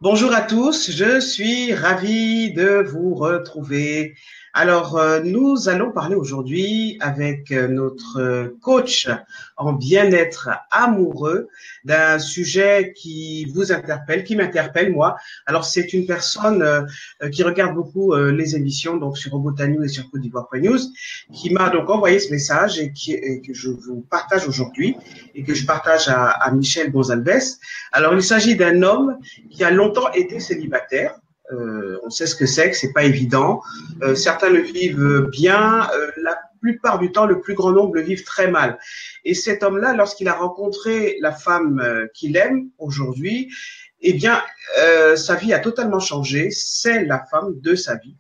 Bonjour à tous, je suis ravi de vous retrouver. Alors, nous allons parler aujourd'hui avec notre coach en bien-être amoureux d'un sujet qui vous interpelle, qui m'interpelle moi. Alors, c'est une personne qui regarde beaucoup les émissions donc sur Robota News et sur Côte d'Ivoire News, qui m'a donc envoyé ce message et que je vous partage aujourd'hui et que je partage à Michel Gonzalez. Alors, il s'agit d'un homme qui a longtemps été célibataire. On sait ce que c'est pas évident. Certains le vivent bien, la plupart du temps, le plus grand nombre le vivent très mal. Et cet homme-là, lorsqu'il a rencontré la femme qu'il aime aujourd'hui, eh bien, sa vie a totalement changé. C'est la femme de sa vie.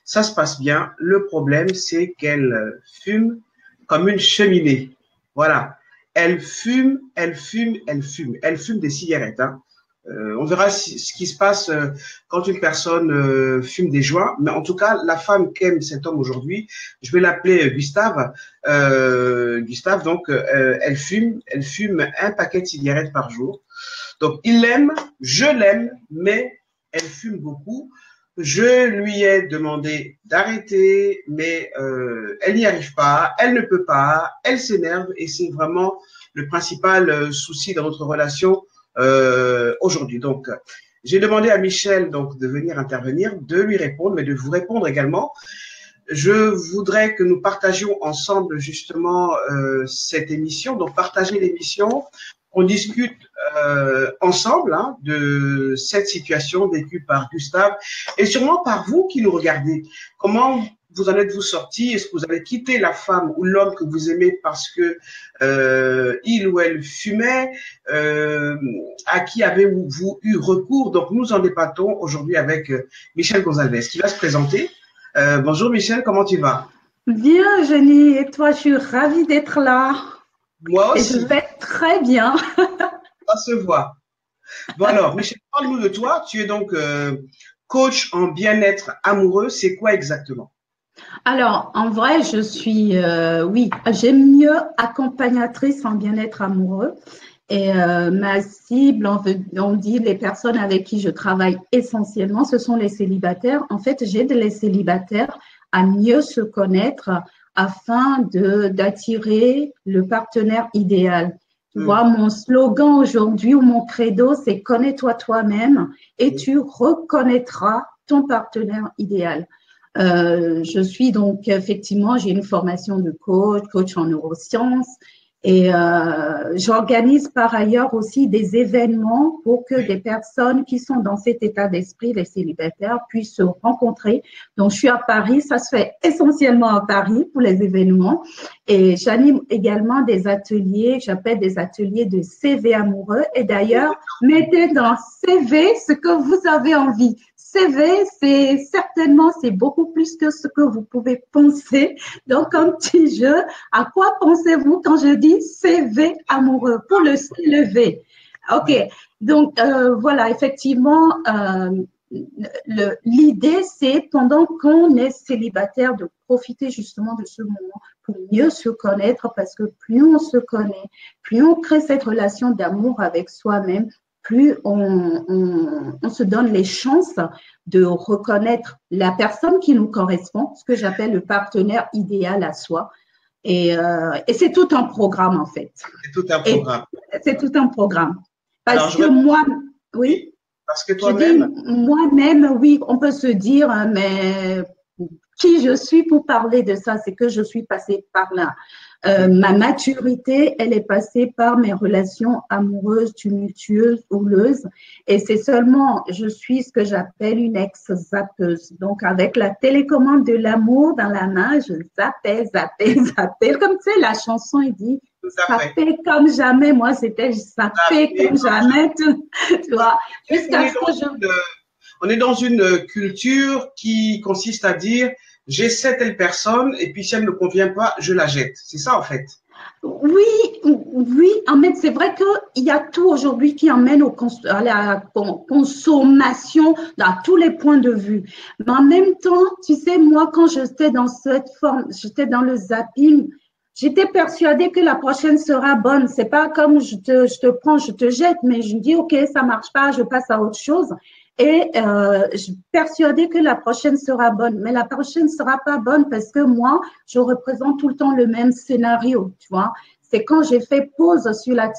Ça se passe bien. Le problème, c'est qu'elle fume comme une cheminée. Voilà. Elle fume, elle fume, elle fume. Elle fume des cigarettes, hein. On verra ce qui se passe quand une personne fume des joints. Mais en tout cas, la femme qu'aime cet homme aujourd'hui, je vais l'appeler Gustave. Gustave, donc, elle fume un paquet de cigarettes par jour. Donc, il l'aime, je l'aime, mais elle fume beaucoup. Je lui ai demandé d'arrêter, mais elle n'y arrive pas, elle ne peut pas, elle s'énerve et c'est vraiment le principal souci dans notre relation aujourd'hui. Donc, j'ai demandé à Michel donc de venir intervenir, de lui répondre, mais de vous répondre également. Je voudrais que nous partagions ensemble justement cette émission, donc partager l'émission, on discute ensemble de cette situation vécue par Gustave et sûrement par vous qui nous regardez. Comment vous en êtes-vous sorti? Est-ce que vous avez quitté la femme ou l'homme que vous aimez parce que il ou elle fumait? À qui avez-vous eu recours? Donc nous en débattons aujourd'hui avec Michel Gonzalez qui va se présenter. Bonjour Michel, comment tu vas? Bien, Jenny, et toi, je suis ravie d'être là. Moi Et je aussi, vais très bien. ça se voit. Bon alors, Michel, parle-nous de toi. Tu es donc coach en bien-être amoureux. C'est quoi exactement? Alors, en vrai, je suis, oui, j'aime mieux accompagnatrice en bien-être amoureux. Et ma cible, on dit les personnes avec qui je travaille essentiellement, ce sont les célibataires. En fait, j'aide les célibataires à mieux se connaître afin d'attirer le partenaire idéal. Tu vois, Hmm. mon slogan aujourd'hui ou mon credo, c'est connais-toi toi-même et tu reconnaîtras ton partenaire idéal. Je suis donc effectivement, j'ai une formation de coach en neurosciences et j'organise par ailleurs aussi des événements pour que des personnes qui sont dans cet état d'esprit, les célibataires, puissent se rencontrer. Donc, je suis à Paris, ça se fait essentiellement à Paris pour les événements et j'anime également des ateliers, j'appelle des ateliers de CV amoureux et d'ailleurs, mettez dans CV ce que vous avez envie. CV, c'est certainement, c'est beaucoup plus que ce que vous pouvez penser. Donc, un petit jeu, à quoi pensez-vous quand je dis CV amoureux pour le lever? OK. Donc, voilà, effectivement, l'idée, c'est pendant qu'on est célibataire de profiter justement de ce moment pour mieux se connaître parce que plus on se connaît, plus on crée cette relation d'amour avec soi-même, plus on se donne les chances de reconnaître la personne qui nous correspond, ce que j'appelle le partenaire idéal à soi. Et c'est tout un programme en fait. C'est tout un Et programme. c'est tout un programme. Alors, Parce je que réponds, moi, oui, oui, parce que je dis toi-même, moi-même, oui, on peut se dire, mais qui je suis pour parler de ça, c'est que je suis passée par là. Ma maturité, elle est passée par mes relations amoureuses, tumultueuses, houleuses. Et c'est seulement, je suis ce que j'appelle une ex-zappeuse. Donc, avec la télécommande de l'amour dans la main, je zappais, zappais, zappais. Comme tu sais, la chanson, il dit, tout à fait. zapper comme jamais. Moi, c'était zapper Et comme jamais, tu vois, on jusqu'à est ce que je on est dans une culture qui consiste à dire j'essaie telle personne et puis si elle ne me convient pas, je la jette. C'est ça en fait. Oui, oui, Ahmed, c'est vrai qu'il y a tout aujourd'hui qui emmène à la consommation à tous les points de vue. Mais en même temps, tu sais, moi, quand j'étais dans cette forme, j'étais dans le zapping, j'étais persuadée que la prochaine sera bonne. C'est pas comme je te prends, je te jette, mais je me dis, OK, ça marche pas, je passe à autre chose. et je suis persuadée que la prochaine sera bonne. Mais la prochaine ne sera pas bonne parce que moi, je représente tout le temps le même scénario, tu vois. C'est quand j'ai fait pause sur la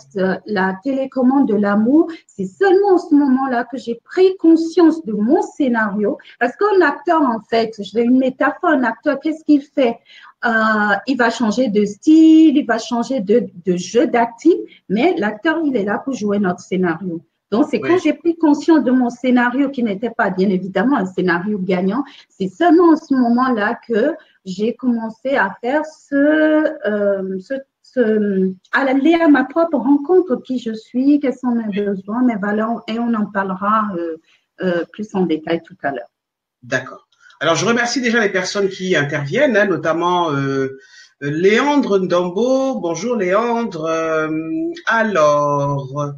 télécommande de l'amour, c'est seulement en ce moment-là que j'ai pris conscience de mon scénario. Parce qu'un acteur, en fait, j'ai une métaphore, un acteur, qu'est-ce qu'il fait? Il va changer de style, il va changer de jeu d'acting, mais l'acteur, il est là pour jouer notre scénario. Donc, c'est quand j'ai pris conscience de mon scénario qui n'était pas, bien évidemment, un scénario gagnant, c'est seulement en ce moment-là que j'ai commencé à faire aller à ma propre rencontre, qui je suis, quels sont mes besoins, mes valeurs, et on en parlera plus en détail tout à l'heure. D'accord. Alors, je remercie déjà les personnes qui interviennent, hein, notamment Léandre Ndambo. Bonjour Léandre. Alors,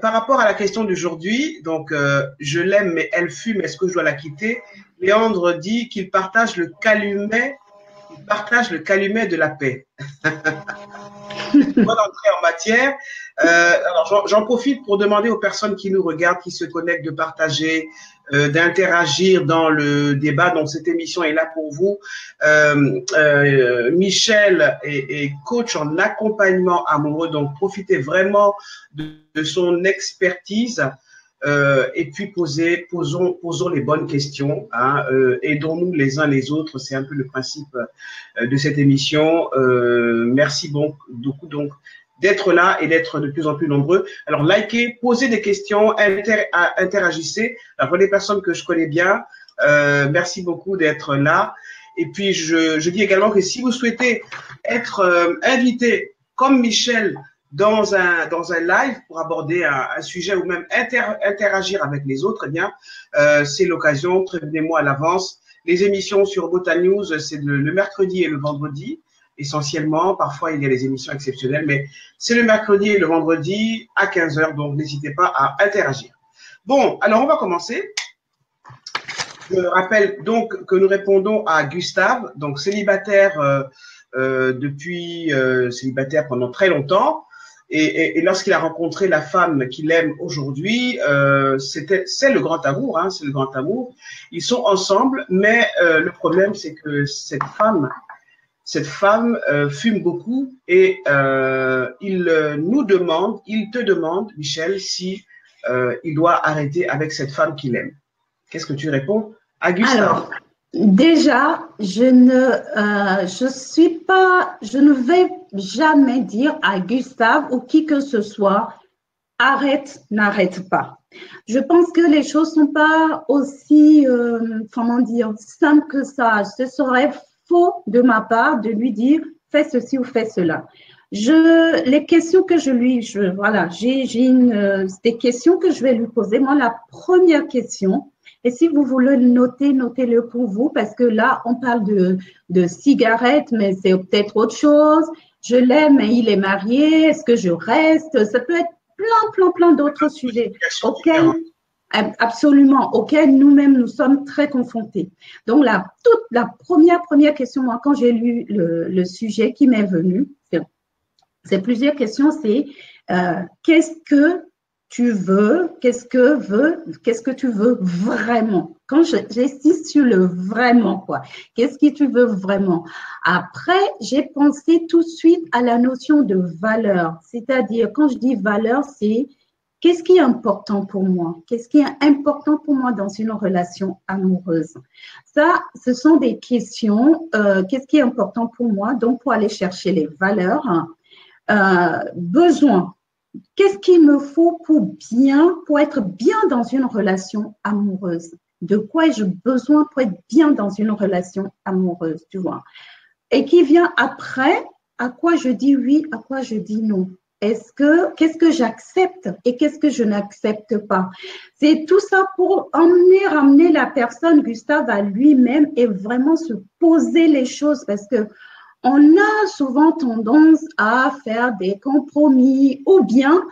par rapport à la question d'aujourd'hui, donc je l'aime mais elle fume, est-ce que je dois la quitter? Léandre dit qu'il partage le calumet de la paix. Bonne entrée en matière. Alors j'en profite pour demander aux personnes qui nous regardent, qui se connectent, de partager, d'interagir dans le débat. Donc cette émission est là pour vous. Michel est coach en accompagnement amoureux, donc profitez vraiment de son expertise. Et puis posons les bonnes questions, hein, aidons-nous les uns les autres, c'est un peu le principe de cette émission. Merci beaucoup donc d'être là et d'être de plus en plus nombreux. Alors likez, posez des questions, interagissez. Alors pour les personnes que je connais bien, merci beaucoup d'être là. Et puis je dis également que si vous souhaitez être invité comme Michel dans un live pour aborder un sujet ou même interagir avec les autres, eh bien, c'est l'occasion. Prévenez-moi à l'avance. Les émissions sur Botan News, c'est le mercredi et le vendredi, essentiellement. Parfois, il y a des émissions exceptionnelles, mais c'est le mercredi et le vendredi à 15h, donc n'hésitez pas à interagir. Bon, alors on va commencer. Je rappelle donc que nous répondons à Gustave, donc célibataire célibataire pendant très longtemps. Et lorsqu'il a rencontré la femme qu'il aime aujourd'hui, c'est le grand amour, hein, c'est le grand amour. Ils sont ensemble, mais le problème c'est que cette femme fume beaucoup et il te demande, Michel, si il doit arrêter avec cette femme qu'il aime. Qu'est-ce que tu réponds à Gustave? Alors, déjà, je ne vais jamais dire à Gustave ou qui que ce soit, arrête, n'arrête pas. Je pense que les choses sont pas aussi, simples que ça. Ce serait faux de ma part de lui dire, fais ceci ou fais cela. Les questions que des questions que je vais lui poser. Moi, la première question, et si vous voulez le noter, notez-le pour vous, parce que là, on parle de cigarettes, mais c'est peut-être autre chose. Je l'aime, mais il est marié. Est-ce que je reste? Ça peut être plein d'autres sujets auxquels nous-mêmes nous sommes très confrontés. Donc, la première question, moi, quand j'ai lu le sujet qui m'est venu, c'est plusieurs questions, c'est qu'est-ce que tu veux, qu'est-ce que tu veux vraiment? Quand j'insiste sur le vraiment, quoi. Qu'est-ce que tu veux vraiment? Après, j'ai pensé tout de suite à la notion de valeur. C'est-à-dire, quand je dis valeur, c'est qu'est-ce qui est important pour moi? Qu'est-ce qui est important pour moi dans une relation amoureuse? Ça, ce sont des questions. Qu'est-ce qui est important pour moi? Donc, pour aller chercher les valeurs, besoin. Qu'est-ce qu'il me faut pour être bien dans une relation amoureuse? De quoi ai-je besoin pour être bien dans une relation amoureuse, tu vois? Et qui vient après, à quoi je dis oui, à quoi je dis non? Qu'est-ce que j'accepte et qu'est-ce que je n'accepte pas? C'est tout ça pour ramener la personne, Gustave, à lui-même et vraiment se poser les choses parce que on a souvent tendance à faire des compromis ou bien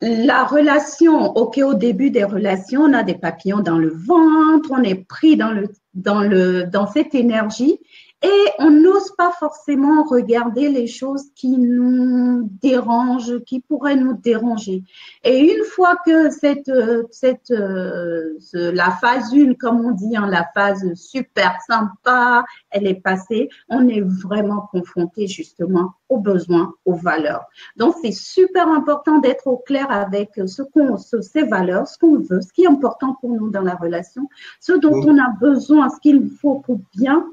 la relation, au début des relations, on a des papillons dans le ventre, on est pris dans cette énergie et on n'ose pas forcément regarder les choses qui nous dérangent, qui pourraient nous déranger. Et une fois que la phase 1, comme on dit, hein, la phase super sympa, elle est passée, on est vraiment confronté justement aux besoins, aux valeurs. Donc, c'est super important d'être au clair avec ces valeurs, ce qu'on veut, ce qui est important pour nous dans la relation, ce dont on a besoin, ce qu'il faut pour bien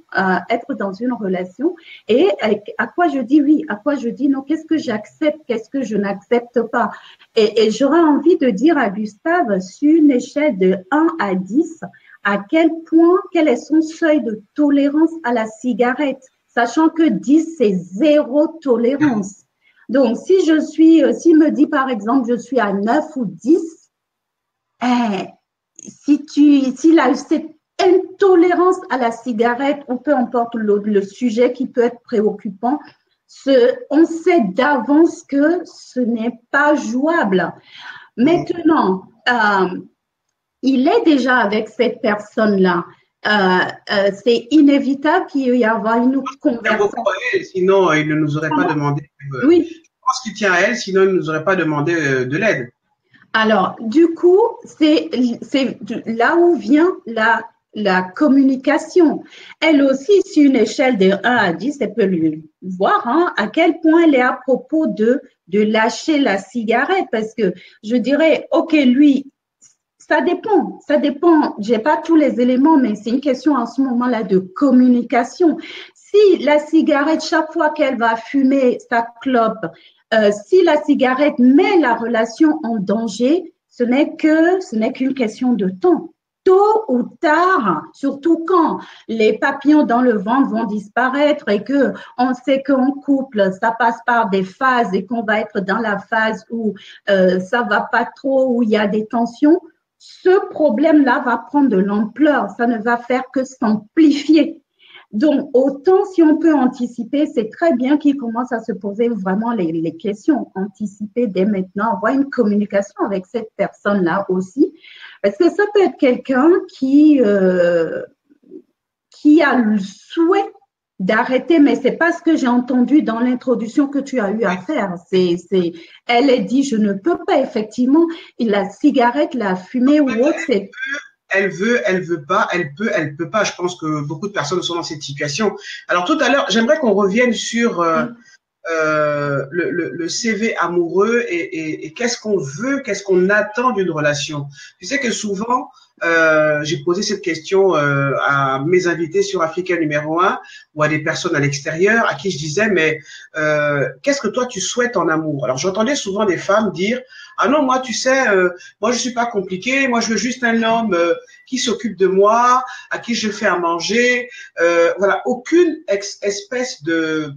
être dans une relation, et à quoi je dis oui, à quoi je dis non, qu'est-ce que j'accepte, qu'est-ce que je n'accepte pas. Et j'aurais envie de dire à Gustave, sur une échelle de 1 à 10, à quel point, quel est son seuil de tolérance à la cigarette, sachant que 10, c'est zéro tolérance. Donc, s'il me dit par exemple, je suis à 9 ou 10, s'il a cette intolérance à la cigarette, ou peu importe le sujet qui peut être préoccupant, on sait d'avance que ce n'est pas jouable. Maintenant, il est déjà avec cette personne-là. C'est inévitable qu'il y ait une conversation. Sinon, il ne nous aurait pas demandé. Oui. Je pense qu'il tient à elle, sinon il ne nous aurait pas demandé de l'aide. Alors, du coup, c'est là où vient la communication. Elle aussi, sur une échelle de 1 à 10, elle peut lui voir à quel point elle est à propos de lâcher la cigarette. Parce que je dirais, OK, lui, ça dépend. J'ai pas tous les éléments, mais c'est une question en ce moment-là de communication. Si la cigarette, chaque fois qu'elle va fumer sa clope, si la cigarette met la relation en danger, ce n'est qu'une question de temps. Tôt ou tard, surtout quand les papillons dans le ventre vont disparaître et que on sait qu'en couple, ça passe par des phases et qu'on va être dans la phase où ça va pas trop, où il y a des tensions, ce problème-là va prendre de l'ampleur. Ça ne va faire que s'amplifier. Donc, autant si on peut anticiper, c'est très bien qu'il commence à se poser vraiment les questions, anticiper dès maintenant, avoir une communication avec cette personne-là aussi, parce que ça peut être quelqu'un qui a le souhait d'arrêter, mais c'est pas ce que j'ai entendu dans l'introduction que tu as eu à faire. Elle a dit, je ne peux pas, effectivement, la cigarette, la fumée ou autre, c'est… Elle veut pas, elle peut pas. Je pense que beaucoup de personnes sont dans cette situation. Alors tout à l'heure, j'aimerais qu'on revienne sur le CV amoureux et qu'est-ce qu'on veut, qu'est-ce qu'on attend d'une relation. Tu sais que souvent, j'ai posé cette question à mes invités sur Africain numéro 1 ou à des personnes à l'extérieur à qui je disais, mais qu'est-ce que toi tu souhaites en amour? Alors j'entendais souvent des femmes dire, ah non, moi tu sais, moi je suis pas compliqué, moi je veux juste un homme qui s'occupe de moi, à qui je fais à manger, voilà, aucune espèce de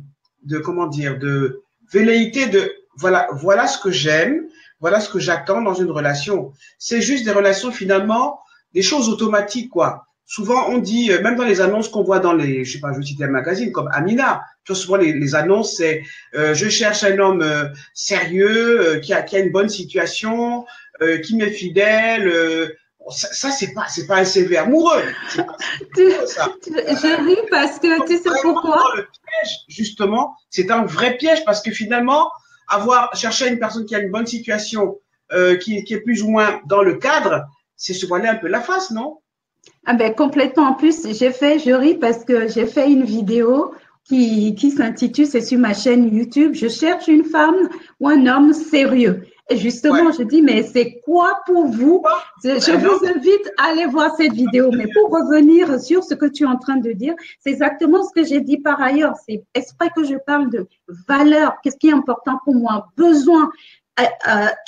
comment dire, de velléité de voilà ce que j'aime, voilà ce que j'attends dans une relation. C'est juste des relations finalement, des choses automatiques quoi. Souvent on dit, même dans les annonces qu'on voit dans les, je sais pas, je vais citer un magazine comme Amina, tu vois souvent les annonces c'est je cherche un homme sérieux, qui a une bonne situation, qui m'est fidèle. Ça c'est pas un CV amoureux. Je ris parce que tu sais pourquoi? Le piège, justement, c'est un vrai piège parce que finalement, chercher une personne qui a une bonne situation, qui est plus ou moins dans le cadre, c'est se voiler un peu la face, non? Ah ben complètement. En plus, je ris parce que j'ai fait une vidéo qui s'intitule, c'est sur ma chaîne YouTube, je cherche une femme ou un homme sérieux. Et justement, je dis, mais c'est quoi pour vous? Je vous invite à aller voir cette vidéo. Mais pour revenir sur ce que tu es en train de dire, c'est exactement ce que j'ai dit par ailleurs. C'est exprès que je parle de valeur. Qu'est-ce qui est important pour moi? Besoin.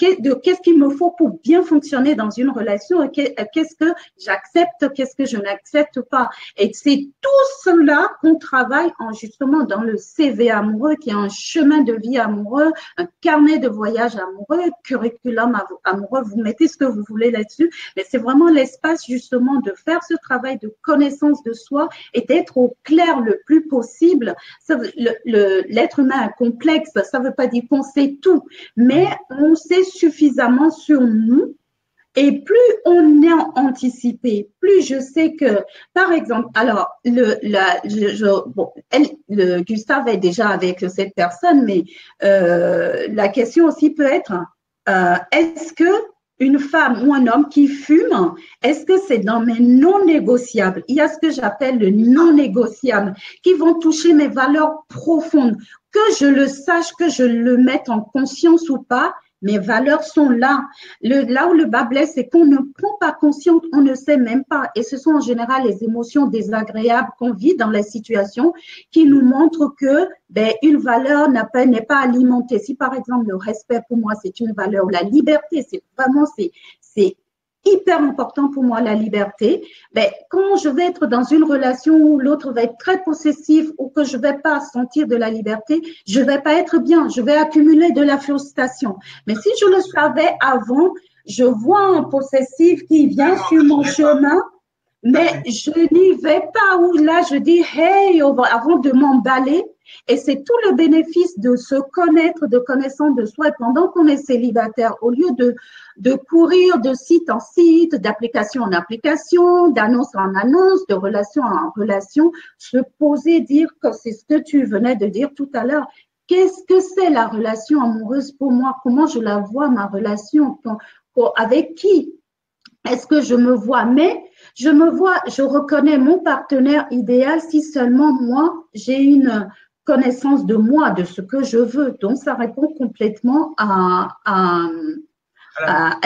Qu'est-ce qu'il me faut pour bien fonctionner dans une relation, qu'est-ce que j'accepte, qu'est-ce que je n'accepte pas. Et c'est tout cela qu'on travaille justement dans le CV amoureux, qui est un chemin de vie amoureux, un carnet de voyage amoureux, curriculum amoureux, vous mettez ce que vous voulez là-dessus, mais c'est vraiment l'espace justement de faire ce travail de connaissance de soi et d'être au clair le plus possible. L'être humain est complexe, ça ne veut pas dire qu'on sait tout, mais on sait suffisamment sur nous Et plus on est anticipé, plus je sais que, par exemple, alors, Gustave est déjà avec cette personne, mais la question aussi peut être, est-ce que une femme ou un homme qui fume, est-ce que c'est dans mes non négociables? Il y a ce que j'appelle le non négociable, qui vont toucher mes valeurs profondes, que je le sache, que je le mette en conscience ou pas. Mes valeurs sont là. Là où le bas blesse, c'est qu'on ne prend pas conscience, on ne sait même pas. Et ce sont en général les émotions désagréables qu'on vit dans les situations qui nous montrent que une valeur n'est pas alimentée. Si par exemple le respect pour moi c'est une valeur, la liberté c'est vraiment c'est hyper important pour moi la liberté. Quand je vais être dans une relation où l'autre va être très possessif ou que je vais pas sentir de la liberté, je vais pas être bien, je vais accumuler de la frustration. Mais si je le savais avant, je vois un possessif qui vient sur mon chemin, mais je n'y vais pas où là je dis hey avant de m'emballer. Et c'est tout le bénéfice de se connaître, de connaissance de soi. Et pendant qu'on est célibataire, au lieu de courir de site en site, d'application en application, d'annonce en annonce, de relation en relation, se poser, dire que c'est ce que tu venais de dire tout à l'heure. Qu'est-ce que c'est la relation amoureuse pour moi? Comment je la vois, ma relation? Avec qui? Est-ce que je me vois? Mais je reconnais mon partenaire idéal si seulement moi, j'ai une connaissance de moi, de ce que je veux. Donc, ça répond complètement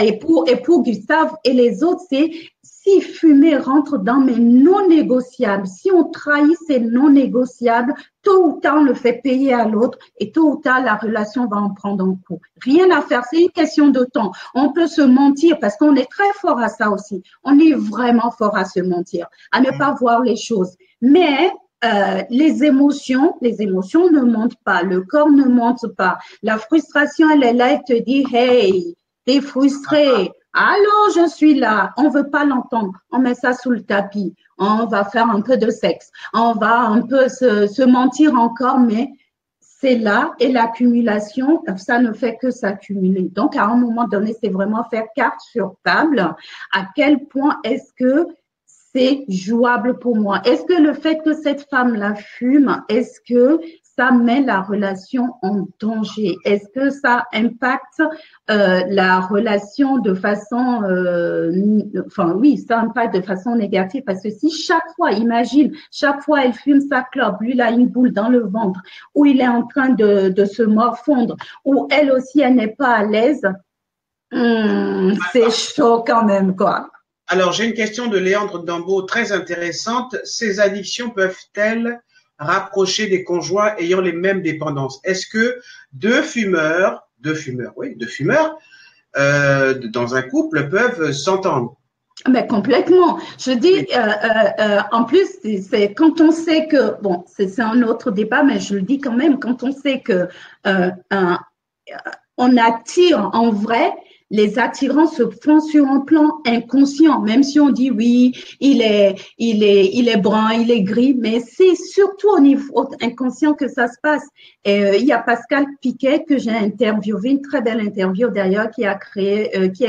et pour Gustave et les autres, c'est si fumer rentre dans mes non négociables, si on trahit ces non négociables, tôt ou tard, on le fait payer à l'autre et tôt ou tard, la relation va en prendre un coup. Rien à faire, c'est une question de temps. On peut se mentir parce qu'on est très fort à ça aussi. On est vraiment fort à se mentir, à ne pas voir les choses. Mais les émotions ne mentent pas, le corps ne ment pas. La frustration, elle est là, elle te dit, hey, t'es frustré. Allô, je suis là. On veut pas l'entendre. On met ça sous le tapis. On va faire un peu de sexe. On va un peu se mentir encore, mais c'est là et l'accumulation, ça ne fait que s'accumuler. Donc, à un moment donné, c'est vraiment faire carte sur table. À quel point est-ce que c'est jouable pour moi? Est-ce que le fait que cette femme-là fume, est-ce que ça met la relation en danger? Est-ce que ça impacte la relation de façon, oui, ça impacte de façon négative parce que si chaque fois, imagine, chaque fois elle fume sa clope, lui il a une boule dans le ventre, ou il est en train de se morfondre, ou elle aussi elle n'est pas à l'aise, c'est chaud quand même quoi. Alors, j'ai une question de Léandre Dambeau très intéressante. Ces addictions peuvent-elles rapprocher des conjoints ayant les mêmes dépendances? Est-ce que deux fumeurs, dans un couple peuvent s'entendre? Mais complètement. Je dis, en plus, c'est quand on sait que, bon, c'est un autre débat, mais je le dis quand même, quand on sait que on attire en vrai, les attirances se font sur un plan inconscient, même si on dit oui, il est brun, il est gris, mais c'est surtout au niveau inconscient que ça se passe. Et il y a Pascal Piquet que j'ai interviewé, une très belle interview d'ailleurs, qui a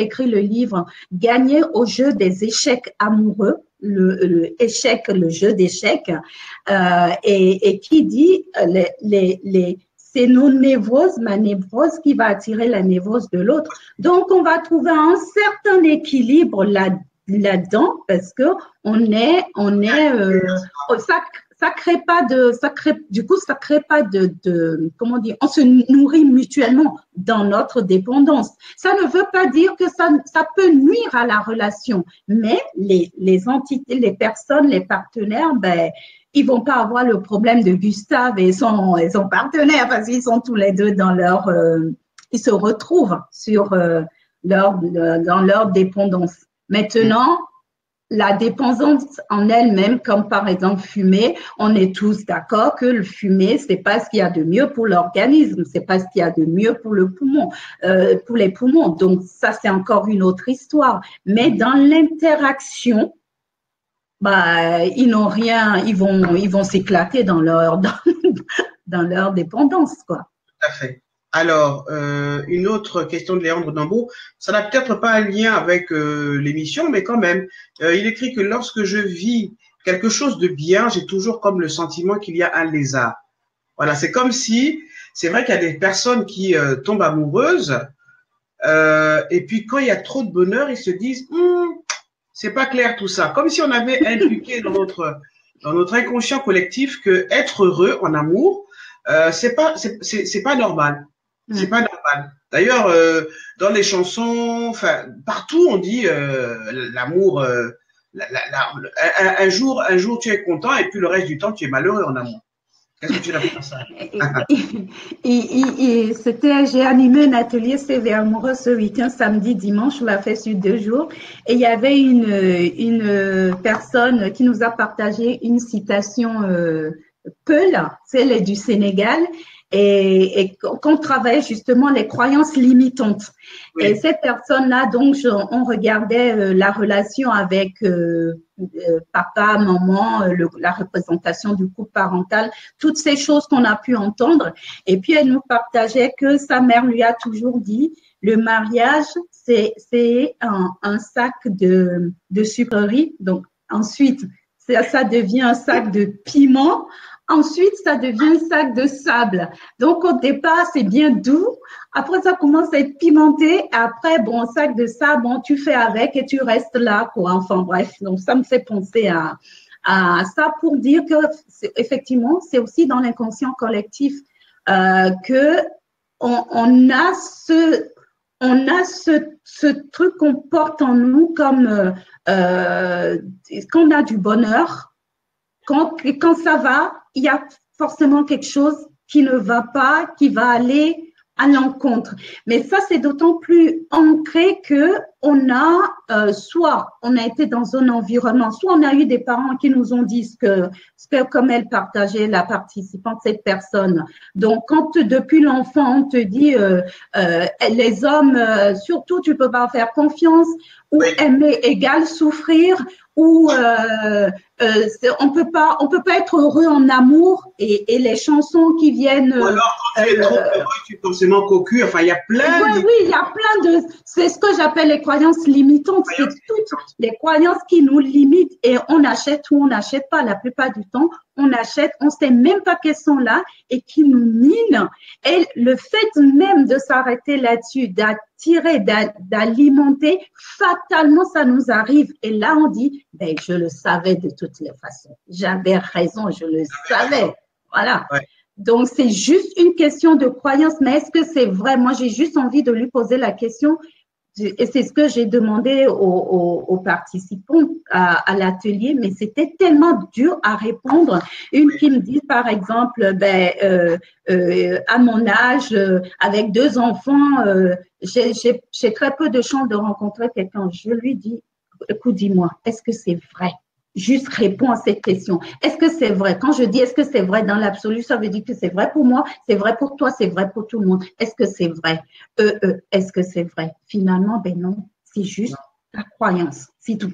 écrit le livre Gagner au jeu des échecs amoureux. Le jeu d'échecs, et qui dit c'est nos névroses, ma névrose qui va attirer la névrose de l'autre. Donc, on va trouver un certain équilibre là-dedans parce que ça crée pas de, comment dire, on se nourrit mutuellement dans notre dépendance. Ça ne veut pas dire que ça peut nuire à la relation, mais les entités, les personnes, les partenaires, ils vont pas avoir le problème de Gustave et son partenaire parce qu'ils sont tous les deux ils se retrouvent dans leur dépendance. Maintenant, la dépendance en elle-même, comme par exemple fumer, on est tous d'accord que le fumer, c'est pas ce qu'il y a de mieux pour l'organisme, c'est pas ce qu'il y a de mieux pour pour les poumons. Donc ça, c'est encore une autre histoire. Mais dans l'interaction, ils n'ont rien, ils vont s'éclater dans leur dépendance, quoi. Tout à fait. Alors, une autre question de Léandre Dambeau, ça n'a peut-être pas un lien avec l'émission, mais quand même, il écrit que lorsque je vis quelque chose de bien, j'ai toujours comme le sentiment qu'il y a un lézard. Voilà, c'est comme si, c'est vrai qu'il y a des personnes qui tombent amoureuses, et puis quand il y a trop de bonheur, ils se disent, c'est pas clair tout ça, comme si on avait impliqué dans notre inconscient collectif que être heureux en amour, c'est pas normal. C'est pas normal. D'ailleurs, dans les chansons, enfin, partout on dit l'amour. Un jour tu es content et puis le reste du temps tu es malheureux en amour. Qu'est-ce que tu as fait à ça? J'ai animé un atelier CV amoureux ce week-end, samedi, dimanche, on l'a fait sur 2 jours. Et il y avait une personne qui nous a partagé une citation Peul, elle est du Sénégal, et qu'on travaille justement les croyances limitantes. Oui. Et cette personne-là, donc, on regardait la relation avec papa, maman, la représentation du couple parental, toutes ces choses qu'on a pu entendre. Et puis, elle nous partageait que sa mère lui a toujours dit, le mariage, c'est un sac de sucreries. Donc, ensuite, ça devient un sac de piment. Ensuite, ça devient un sac de sable. Donc, au départ, c'est bien doux. Après, ça commence à être pimenté. Après, bon, un sac de sable, bon, tu fais avec et tu restes là, quoi. Enfin, bref. Donc, ça me fait penser à ça pour dire que, effectivement, c'est aussi dans l'inconscient collectif que on a ce truc qu'on porte en nous comme qu'on a du bonheur. Quand ça va, il y a forcément quelque chose qui ne va pas, qui va aller à l'encontre. Mais ça, c'est d'autant plus ancré que on a soit on a été dans un environnement, soit on a eu des parents qui nous ont dit ce que comme elle partageait la participante, cette personne. Donc, quand depuis l'enfant, on te dit les hommes, surtout, tu peux pas faire confiance, ou aimer égale souffrir, ou on peut pas être heureux en amour, et les chansons qui viennent. Ou alors quand tu es trop heureux, tu es forcément cocu. Enfin, il y a plein. Oui, il y a plein de. C'est ce que j'appelle les croyances limitantes. C'est toutes les croyances qui nous limitent, et on achète ou on n'achète pas. La plupart du temps, on achète, on sait même pas qu'elles sont là et qui nous minent. Et le fait même de s'arrêter là-dessus, d'attirer, d'alimenter, fatalement, ça nous arrive. Et là, on dit, ben, je le savais de toutes les façons. J'avais raison, je le savais. Voilà. Ouais. Donc, c'est juste une question de croyance. Mais est-ce que c'est vrai? Moi, j'ai juste envie de lui poser la question. Et c'est ce que j'ai demandé aux participants à l'atelier, mais c'était tellement dur à répondre. Une qui me dit, par exemple, à mon âge, avec 2 enfants, j'ai très peu de chance de rencontrer quelqu'un. Je lui dis, écoute, dis-moi, est-ce que c'est vrai? Juste réponds à cette question. Est-ce que c'est vrai? Quand je dis est-ce que c'est vrai dans l'absolu, ça veut dire que c'est vrai pour moi, c'est vrai pour toi, c'est vrai pour tout le monde. Est-ce que c'est vrai? Est-ce que c'est vrai? Finalement, ben non, c'est juste la croyance, c'est tout.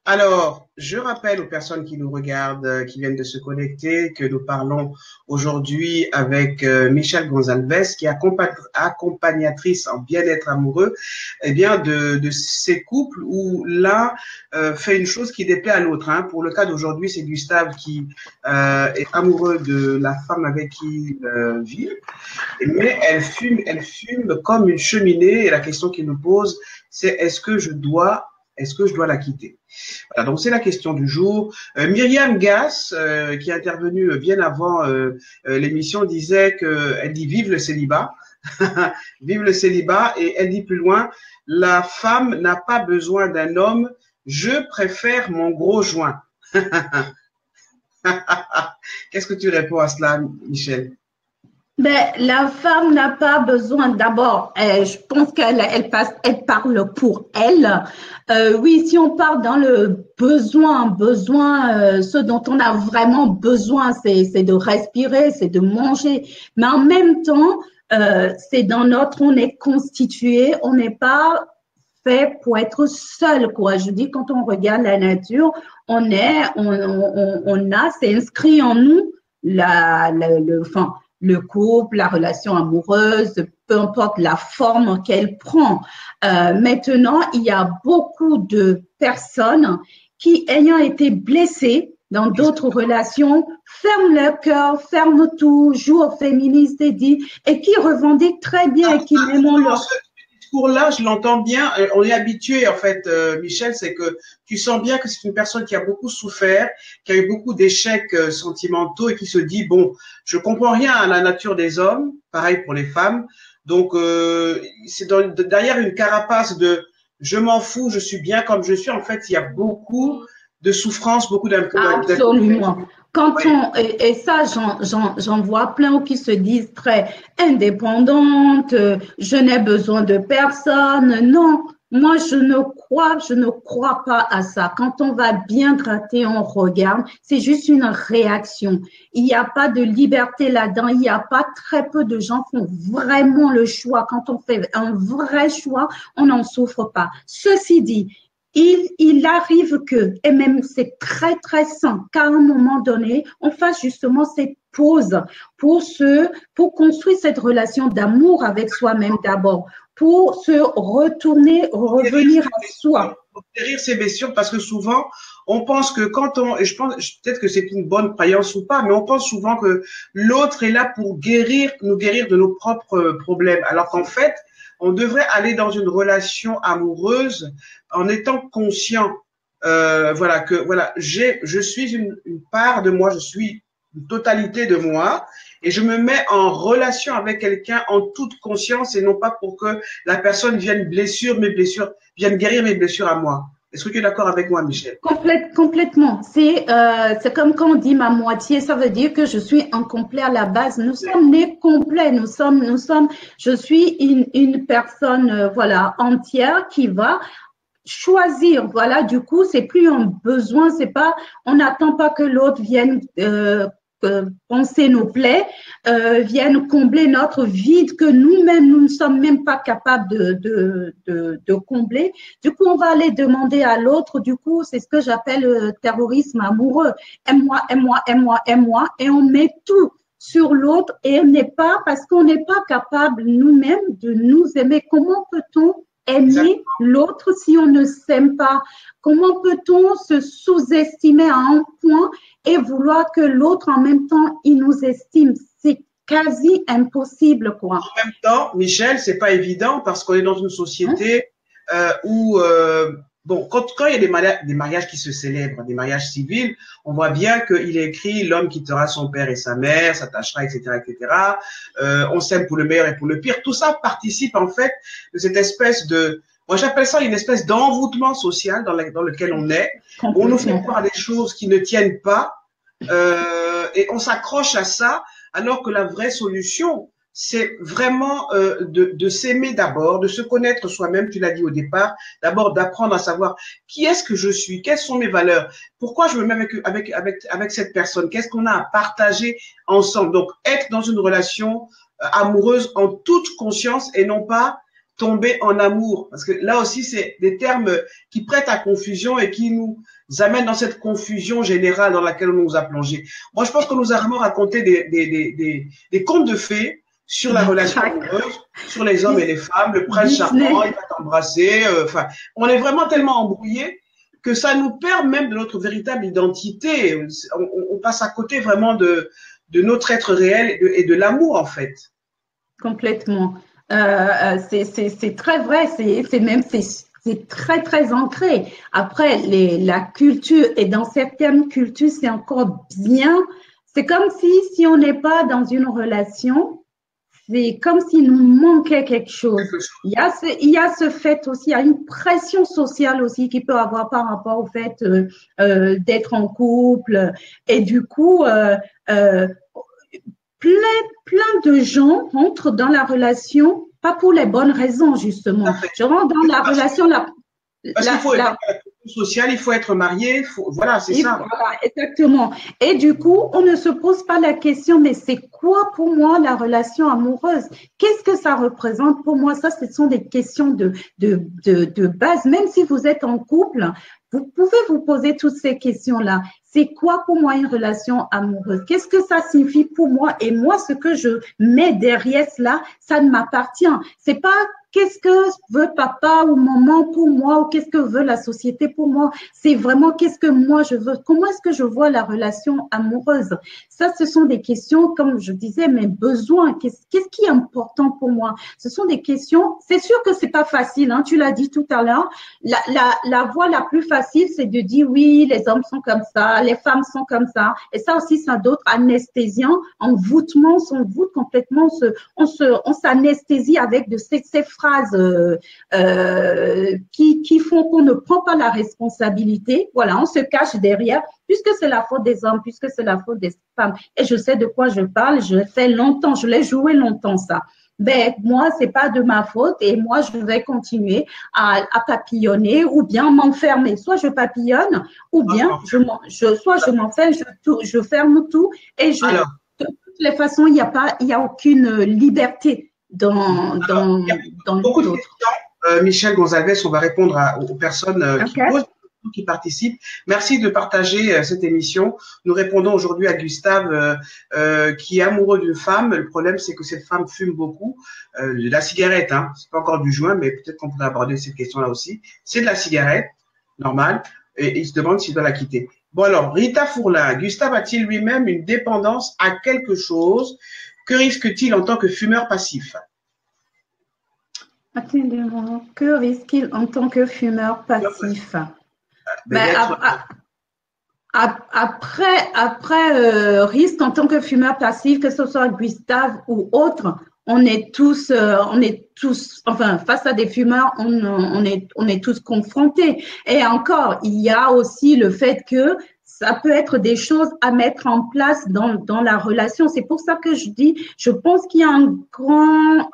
Alors, je rappelle aux personnes qui nous regardent, qui viennent de se connecter, que nous parlons aujourd'hui avec Michelle Gonzalez, qui est accompagnatrice en bien-être amoureux, eh bien de ces couples où l'un fait une chose qui déplaît à l'autre. Hein. Pour le cas d'aujourd'hui, c'est Gustave qui est amoureux de la femme avec qui il vit, mais elle fume comme une cheminée. Et la question qu'il nous pose, c'est est-ce que je dois la quitter? Voilà, donc c'est la question du jour. Myriam Gass, qui est intervenue bien avant l'émission, disait qu'elle dit vive le célibat, vive le célibat, et elle dit plus loin, la femme n'a pas besoin d'un homme, je préfère mon gros joint. Qu'est-ce que tu réponds à cela, Michel? Ben, la femme n'a pas besoin, d'abord, je pense qu'elle parle pour elle. Oui, si on parle dans le besoin, ce dont on a vraiment besoin, c'est de respirer, c'est de manger. Mais en même temps, c'est on est constitué, on n'est pas fait pour être seul, quoi. Je dis, quand on regarde la nature, c'est inscrit en nous, le couple, la relation amoureuse, peu importe la forme qu'elle prend. Maintenant, il y a beaucoup de personnes qui, ayant été blessées dans d'autres relations, ferment leur cœur, ferment tout, jouent aux féministes et qui revendiquent très bien et qui même ont leur... Là, je l'entends bien. On est habitué, en fait, Michel, c'est que tu sens bien que c'est une personne qui a beaucoup souffert, qui a eu beaucoup d'échecs sentimentaux et qui se dit, bon, je comprends rien à la nature des hommes, pareil pour les femmes. Donc, c'est derrière une carapace de je m'en fous, je suis bien comme je suis. En fait, il y a beaucoup de souffrance, beaucoup d'impuissance. Absolument. Quand on, et ça, j'en vois plein qui se disent très indépendantes, je n'ai besoin de personne. Non, moi, je ne crois pas à ça. Quand on va bien gratter, on regarde, c'est juste une réaction. Il n'y a pas de liberté là-dedans. Il n'y a pas très peu de gens font vraiment le choix. Quand on fait un vrai choix, on n'en souffre pas. Ceci dit, il arrive que, et même c'est très, très sain, qu'à un moment donné, on fasse justement cette pause pour construire cette relation d'amour avec soi-même d'abord, pour se retourner, revenir à soi. Pour guérir ses blessures, parce que souvent, on pense que et je pense, peut-être que c'est une bonne croyance ou pas, mais on pense souvent que l'autre est là pour nous guérir de nos propres problèmes, alors qu'en fait, on devrait aller dans une relation amoureuse en étant conscient, je suis une part de moi, je suis une totalité de moi, et je me mets en relation avec quelqu'un en toute conscience et non pas pour que la personne vienne vienne guérir mes blessures à moi. Est-ce que tu es d'accord avec moi, Michel? Complètement. C'est comme quand on dit ma moitié, ça veut dire que je suis incomplet à la base. Nous sommes nés complets. Je suis une personne, entière qui va choisir. Voilà, du coup, c'est plus un besoin, on n'attend pas que l'autre vienne penser nos plaies, vienne combler notre vide que nous-mêmes, nous ne sommes même pas capables de combler. Du coup, on va aller demander à l'autre, du coup, c'est ce que j'appelle le terrorisme amoureux. Aime-moi, aime-moi, aime-moi, aime-moi, et on met tout sur l'autre et parce qu'on n'est pas capable nous-mêmes de nous aimer. Comment peut-on aimer l'autre si on ne s'aime pas? Comment peut-on se sous-estimer à un point et vouloir que l'autre en même temps il nous estime? C'est quasi impossible, quoi. En même temps, Michel, c'est pas évident parce qu'on est dans une société où quand il y a des mariages qui se célèbrent, des mariages civils, on voit bien qu'il est écrit l'homme quittera son père et sa mère, s'attachera, etc., etc. On s'aime pour le meilleur et pour le pire. Tout ça participe en fait de cette espèce moi j'appelle ça une espèce d'envoûtement social dans lequel on est. On nous fait croire des choses qui ne tiennent pas et on s'accroche à ça alors que la vraie solution, c'est vraiment de s'aimer d'abord, de se connaître soi-même, tu l'as dit au départ, d'abord d'apprendre à savoir qui est-ce que je suis, quelles sont mes valeurs, pourquoi je me mets avec cette personne, qu'est-ce qu'on a à partager ensemble. Donc, être dans une relation amoureuse en toute conscience et non pas tomber en amour. Parce que là aussi, c'est des termes qui prêtent à confusion et qui nous amènent dans cette confusion générale dans laquelle on nous a plongé. Moi, je pense qu'on nous a vraiment raconté des contes de fées sur la relation amoureuse, sur les hommes et les femmes, le prince charmant, il va t'embrasser. On est vraiment tellement embrouillés que ça nous perd même de notre véritable identité. On passe à côté vraiment de notre être réel et de l'amour, en fait. Complètement. C'est très vrai, c'est très, très ancré. Après, la culture, et dans certaines cultures, c'est encore bien. C'est comme si on n'est pas dans une relation, c'est comme s'il nous manquait quelque chose. Il y a ce fait aussi, il y a une pression sociale aussi qui peut avoir par rapport au fait d'être en couple. Et du coup, plein de gens rentrent dans la relation, pas pour les bonnes raisons, justement. Je rentre dans la relation, social, il faut être marié, voilà, c'est ça. Voilà, exactement. Et du coup, on ne se pose pas la question, mais c'est quoi pour moi la relation amoureuse? Qu'est-ce que ça représente pour moi? Ça, ce sont des questions de base. Même si vous êtes en couple, vous pouvez vous poser toutes ces questions-là. C'est quoi pour moi une relation amoureuse? Qu'est-ce que ça signifie pour moi? Et moi, ce que je mets derrière cela, ça ne m'appartient. C'est pas qu'est-ce que veut papa ou maman pour moi ou qu'est-ce que veut la société pour moi. C'est vraiment qu'est-ce que moi je veux. Comment est-ce que je vois la relation amoureuse? Ça, ce sont des questions, comme je disais, mes besoins. Qu'est-ce qui est important pour moi? Ce sont des questions. C'est sûr que c'est pas facile, hein, tu l'as dit tout à l'heure. La voie la plus facile, c'est de dire oui, les hommes sont comme ça, les femmes sont comme ça. Et ça aussi, c'est d'autres anesthésiants, envoûtement, on s'envoûte complètement, on s'anesthésie avec de ces phrases qui font qu'on ne prend pas la responsabilité. Voilà, on se cache derrière, puisque c'est la faute des hommes, puisque c'est la faute des femmes. Et je sais de quoi je parle, je l'ai fait longtemps, je l'ai joué longtemps ça. Ben, moi, c'est pas de ma faute et moi, je vais continuer à papillonner ou bien m'enfermer. Soit je papillonne ou bien soit je m'enferme, je ferme tout et Alors, de toutes les façons, il y a aucune liberté dans beaucoup de l'autre. questions. Michel Gonzalez, on va répondre aux personnes qui Okay. posent, qui participent. Merci de partager cette émission. Nous répondons aujourd'hui à Gustave qui est amoureux d'une femme. Le problème, c'est que cette femme fume beaucoup. De la cigarette, hein. C'est pas encore du joint, mais peut-être qu'on pourrait aborder cette question-là aussi. C'est de la cigarette, normal, et il se demande s'il doit la quitter. Bon alors, Rita Fourlin, Gustave a-t-il lui-même une dépendance à quelque chose? Que risque-t-il en tant que fumeur passif? Attendez-moi. Que risque-t-il en tant que fumeur passif? Ben, après risque en tant que fumeur passif, que ce soit Gustave ou autre, on est tous, enfin, face à des fumeurs, on est tous confrontés. Et encore, il y a aussi le fait que ça peut être des choses à mettre en place dans la relation. C'est pour ça que je dis, je pense qu'il y a un grand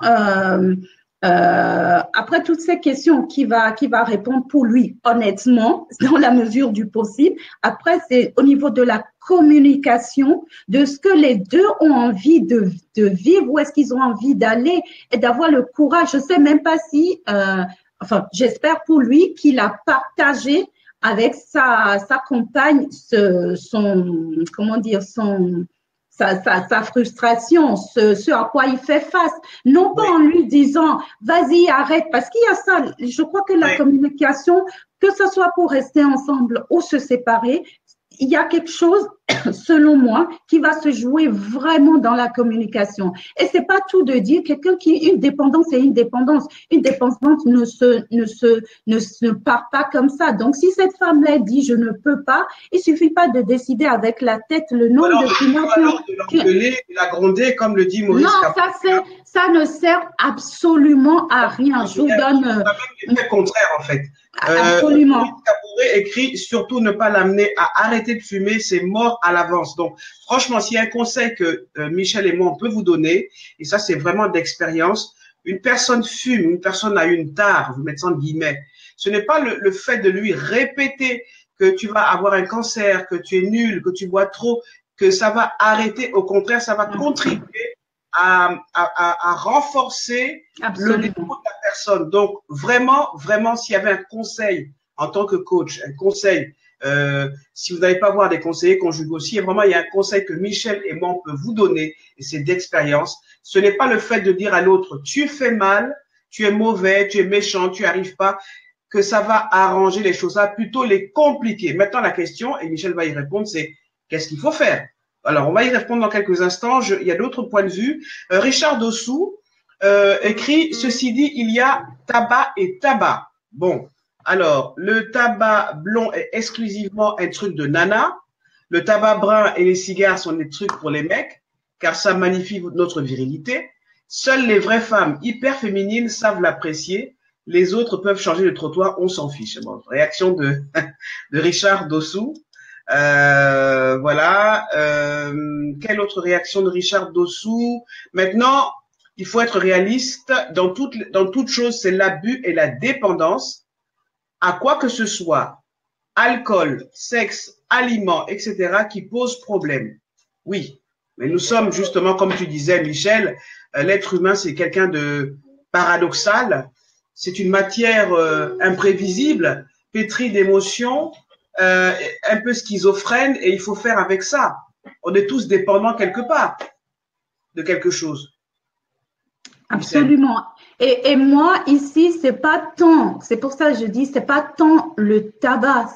après toutes ces questions, qui va répondre pour lui honnêtement, dans la mesure du possible. Après, c'est au niveau de la communication, de ce que les deux ont envie de vivre, où est-ce qu'ils ont envie d'aller et d'avoir le courage. Je sais même pas si, enfin, j'espère pour lui qu'il a partagé avec sa compagne sa frustration, ce à quoi il fait face. Non pas en lui disant, vas-y, arrête, parce qu'il y a ça. Je crois que la communication, que ce soit pour rester ensemble ou se séparer, il y a quelque chose, selon moi, qui va se jouer vraiment dans la communication. Et c'est pas tout de dire quelqu'un une dépendance est une dépendance. Une dépendance ne part pas comme ça. Donc, si cette femme-là dit je ne peux pas, il suffit pas de décider avec la tête le nombre de financements. De l'engueuler, de la gronder, comme le dit Maurice. Non, ça ne sert absolument à rien. Je vous donne. Le contraire, en fait. Absolument. Cabouret écrit surtout ne pas l'amener à arrêter de fumer, c'est mort à l'avance. Donc, franchement, s'il y a un conseil que Michel et moi on peut vous donner, et ça c'est vraiment d'expérience, une personne fume, une personne a une tare, vous mettez ça en guillemets. Ce n'est pas le fait de lui répéter que tu vas avoir un cancer, que tu es nul, que tu bois trop, que ça va arrêter. Au contraire, ça va contribuer à renforcer le niveau de la personne. Donc, vraiment, s'il y avait un conseil en tant que coach, un conseil, si vous n'allez pas voir des conseillers conjugaux, si vraiment il y a un conseil que Michel et moi on peut vous donner, et c'est d'expérience, ce n'est pas le fait de dire à l'autre, tu fais mal, tu es mauvais, tu es méchant, tu n'y arrives pas, que ça va arranger les choses, ça va plutôt les compliquer. Maintenant, la question, et Michel va y répondre, c'est qu'est-ce qu'il faut faire? Alors, on va y répondre dans quelques instants. Il y a d'autres points de vue. Richard Dossou écrit, ceci dit, il y a tabac et tabac. Bon, alors, le tabac blond est exclusivement un truc de nana. Le tabac brun et les cigares sont des trucs pour les mecs, car ça magnifie notre virilité. Seules les vraies femmes hyper féminines savent l'apprécier. Les autres peuvent changer de trottoir, on s'en fiche. Bon, réaction de Richard Dossou. Voilà. Quelle autre réaction de Richard Dossou? Maintenant, il faut être réaliste. Dans toute chose, c'est l'abus et la dépendance. À quoi que ce soit, alcool, sexe, aliments, etc., qui posent problème. Oui, mais nous sommes justement, comme tu disais, Michel, l'être humain, c'est quelqu'un de paradoxal. C'est une matière imprévisible, pétrie d'émotions, un peu schizophrène, et il faut faire avec ça. On est tous dépendants quelque part de quelque chose. Absolument. Et moi, ici, c'est pas tant, c'est pour ça que je dis, c'est pas tant le tabac.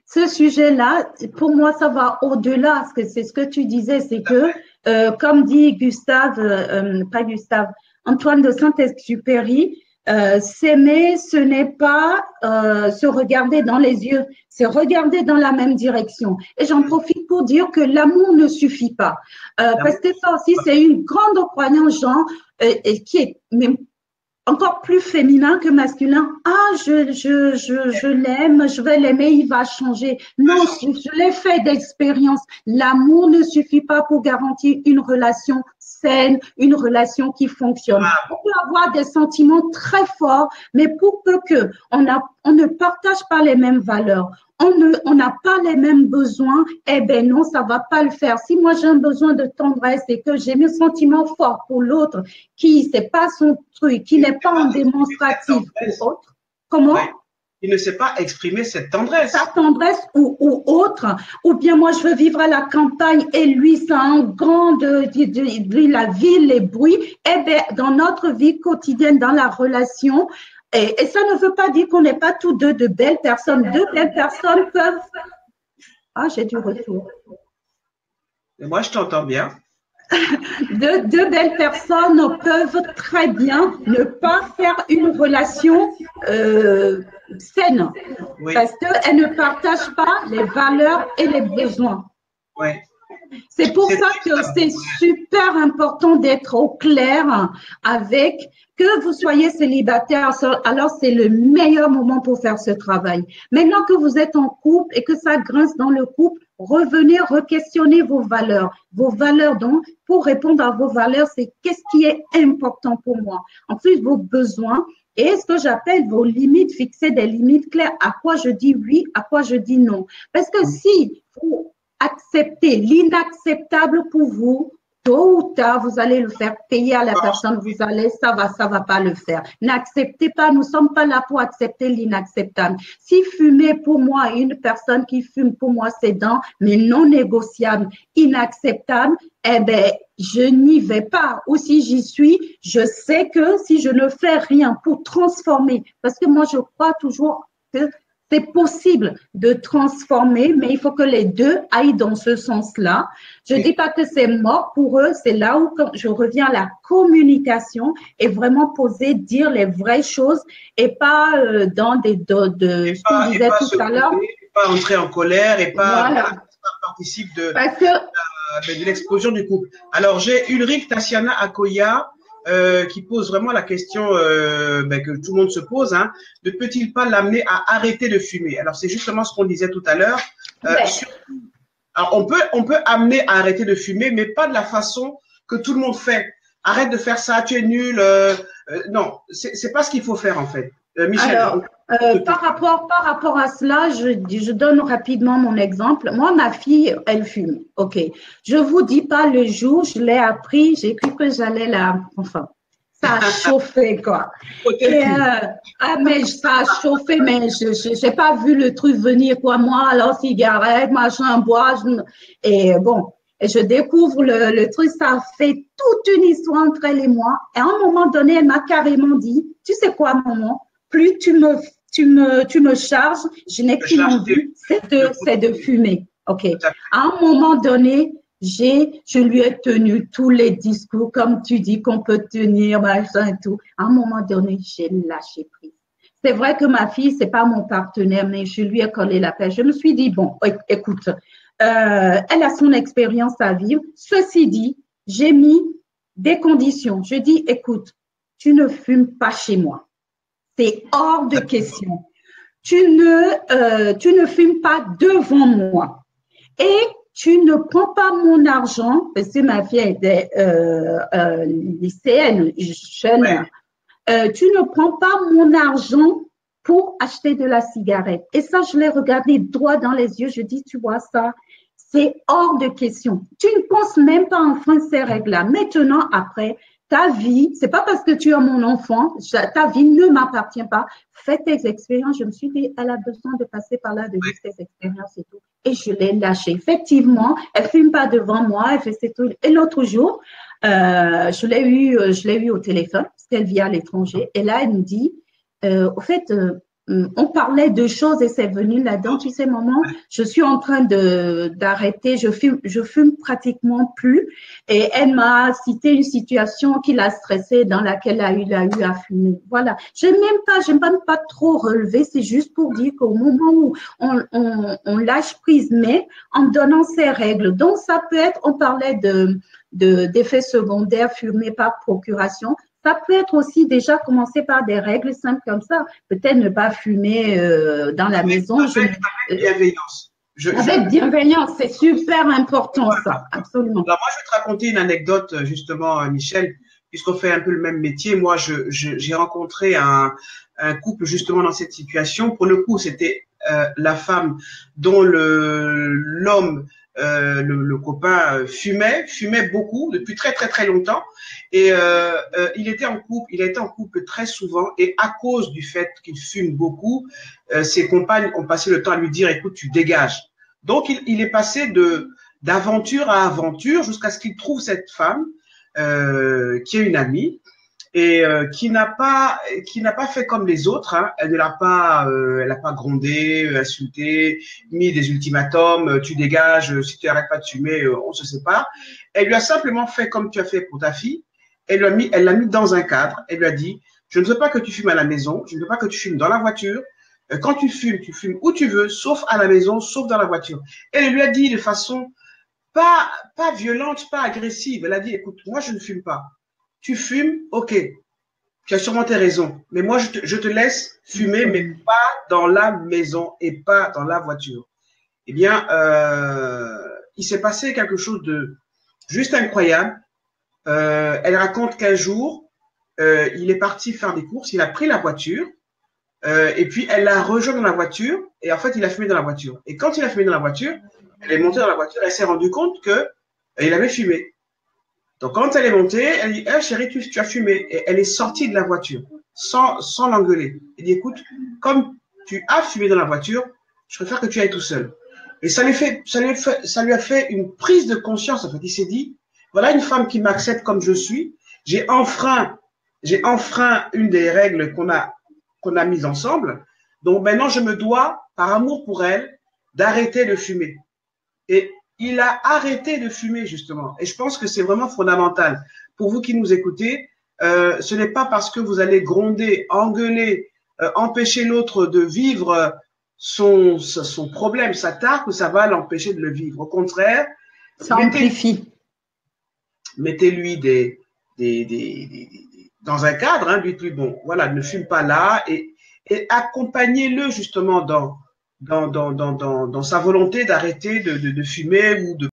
Ce sujet-là, pour moi, ça va au-delà. C'est ce que tu disais, c'est que, comme dit pas Gustave, Antoine de Saint-Exupéry, s'aimer, ce n'est pas se regarder dans les yeux, c'est regarder dans la même direction. Et j'en profite pour dire que l'amour ne suffit pas. Parce que ça aussi, c'est une grande croyance, Jean, qui est même encore plus féminin que masculin. Ah, je l'aime, je vais l'aimer, il va changer. Non, je l'ai fait d'expérience. L'amour ne suffit pas pour garantir une relation saine, une relation qui fonctionne. On peut avoir des sentiments très forts, mais pour peu que on ne partage pas les mêmes valeurs, on n'a pas les mêmes besoins, eh ben non, ça va pas le faire. Si moi j'ai un besoin de tendresse et que j'ai mes sentiments forts pour l'autre, qui c'est pas son truc, qui n'est pas en démonstratif ou autre, comment? Il ne sait pas exprimer cette tendresse. Sa tendresse ou autre, ou bien moi je veux vivre à la campagne et lui c'est un grand de la ville, les bruits, eh bien dans notre vie quotidienne, dans la relation, et ça ne veut pas dire qu'on n'est pas tous deux de belles personnes. Deux belles personnes peuvent… Ah, j'ai du retour. Et moi je t'entends bien. Deux belles personnes peuvent très bien ne pas faire une relation saine, oui, parce qu'elles ne partagent pas les valeurs et les besoins. Oui. C'est pour ça que c'est super important d'être au clair avec, que vous soyez célibataire, alors c'est le meilleur moment pour faire ce travail. Maintenant que vous êtes en couple et que ça grince dans le couple, revenez re-questionner vos valeurs. Vos valeurs, donc, pour répondre à vos valeurs, c'est qu'est-ce qui est important pour moi. En plus, vos besoins et ce que j'appelle vos limites, fixer des limites claires. À quoi je dis oui, à quoi je dis non. Parce que si vous acceptez l'inacceptable pour vous, tôt ou tard, vous allez le faire payer à la personne, ça va pas le faire. N'acceptez pas, nous sommes pas là pour accepter l'inacceptable. Si fumer pour moi, une personne qui fume pour moi, c'est mais non négociable, inacceptable, eh ben, je n'y vais pas. Ou si j'y suis, je sais que si je ne fais rien pour transformer, parce que moi, je crois toujours que c'est possible de transformer, mais il faut que les deux aillent dans ce sens-là. Je dis pas que c'est mort pour eux, c'est là où je reviens à la communication et vraiment poser, dire les vraies choses et pas dans ce qu'on disait tout à l'heure. Pas entrer en colère et pas, voilà, participe de l'explosion du couple. Alors, j'ai Ulrich Tassiana Akoya qui pose vraiment la question que tout le monde se pose, hein, ne peut-il pas l'amener à arrêter de fumer? Alors, c'est justement ce qu'on disait tout à l'heure. Alors, on peut amener à arrêter de fumer, mais pas de la façon que tout le monde fait. Arrête de faire ça, tu es nul. Non, c'est pas ce qu'il faut faire en fait. Michel. Alors, par rapport à cela, je donne rapidement mon exemple. Moi, ma fille, elle fume. OK. Je vous dis pas le jour, je l'ai appris, j'ai cru que j'allais enfin, ça a chauffé, quoi. Mais ça a chauffé, mais j'ai pas vu le truc venir, quoi. Moi, alors, cigarette, machin, bois, et bon. Et je découvre le truc, ça a fait toute une histoire entre elle et moi. Et à un moment donné, elle m'a carrément dit, tu sais quoi, maman? Plus tu me charges, je n'ai qu'une envie, c'est de fumer. OK. À un moment donné, je lui ai tenu tous les discours, comme tu dis, qu'on peut tenir, machin et tout. À un moment donné, j'ai lâché prise. C'est vrai que ma fille, c'est pas mon partenaire, mais je lui ai collé la pêche. Je me suis dit, bon, écoute, elle a son expérience à vivre. Ceci dit, j'ai mis des conditions. Je dis, écoute, tu ne fumes pas chez moi. C'est hors de question. Tu ne fumes pas devant moi. Et tu ne prends pas mon argent, parce que ma fille était lycéenne, jeune. Tu ne prends pas mon argent pour acheter de la cigarette. Et ça, je l'ai regardé droit dans les yeux. Je dis, tu vois ça, c'est hors de question. Tu ne penses même pas enfreindre ces règles-là. Maintenant, après, ta vie, c'est pas parce que tu es mon enfant, ta vie ne m'appartient pas. Fais tes expériences. Je me suis dit, elle a besoin de passer par là, de vivre ses expériences et tout. Et je l'ai lâchée. Effectivement, elle fume pas devant moi, elle fait ses trucs. Et l'autre jour, je l'ai eu au téléphone parce qu'elle vit à l'étranger. Et là, elle me dit, au fait, on parlait de choses et c'est venu là-dedans. Tu sais, maman, je suis en train d'arrêter. Je fume pratiquement plus. Et elle m'a cité une situation qui l'a stressée, dans laquelle elle a eu à fumer. Voilà. J'aime même pas trop relever. C'est juste pour dire qu'au moment où on lâche prise, mais en donnant ces règles. Donc, ça peut être, on parlait d'effets secondaires, fumer par procuration. Ça peut être aussi déjà commencer par des règles simples comme ça. Peut-être ne pas fumer dans la maison. Avec bienveillance. Avec bienveillance, c'est super important ça, absolument. Alors moi, je vais te raconter une anecdote justement, Michel, puisqu'on fait un peu le même métier. Moi, j'ai rencontré un couple justement dans cette situation. Pour le coup, c'était la femme dont l'homme, le copain fumait beaucoup depuis très très très longtemps, et il était en couple très souvent, et à cause du fait qu'il fume beaucoup, ses compagnes ont passé le temps à lui dire écoute, tu dégages. Donc il est passé d'aventure à aventure jusqu'à ce qu'il trouve cette femme qui est une amie, et qui n'a pas fait comme les autres, hein. Elle n'a pas grondé, insulté, mis des ultimatums, tu dégages, si tu n'arrêtes pas de fumer, on se sépare. Elle lui a simplement fait comme tu as fait pour ta fille. Elle l'a mis dans un cadre. Elle lui a dit, je ne veux pas que tu fumes à la maison, je ne veux pas que tu fumes dans la voiture. Quand tu fumes où tu veux, sauf à la maison, sauf dans la voiture. Elle lui a dit de façon pas violente, pas agressive. Elle a dit, écoute, moi je ne fume pas. Tu fumes, ok, tu as sûrement tes raisons, mais moi je te laisse fumer, mais pas dans la maison et pas dans la voiture. Eh bien, il s'est passé quelque chose de juste incroyable. Elle raconte qu'un jour, il est parti faire des courses, il a pris la voiture, et puis elle l'a rejoint dans la voiture, et en fait il a fumé dans la voiture. Et quand il a fumé dans la voiture, elle est montée dans la voiture, elle s'est rendue compte que il avait fumé. Donc, quand elle est montée, elle dit, hey, chérie, tu as fumé. Et elle est sortie de la voiture sans l'engueuler. Elle dit, écoute, comme tu as fumé dans la voiture, je préfère que tu ailles tout seul. Et ça lui a fait une prise de conscience, en fait. Il s'est dit, voilà une femme qui m'accepte comme je suis. J'ai enfreint une des règles qu'on a mises ensemble. Donc, maintenant, je me dois, par amour pour elle, d'arrêter de fumer. Et il a arrêté de fumer, justement. Et je pense que c'est vraiment fondamental. Pour vous qui nous écoutez, ce n'est pas parce que vous allez gronder, engueuler, empêcher l'autre de vivre son problème, sa tare, que ça va l'empêcher de le vivre. Au contraire, ça amplifie. Mettez-lui dans un cadre, hein, dites-lui, bon, voilà, ne fume pas là, et accompagnez-le justement dans sa volonté d'arrêter de fumer ou de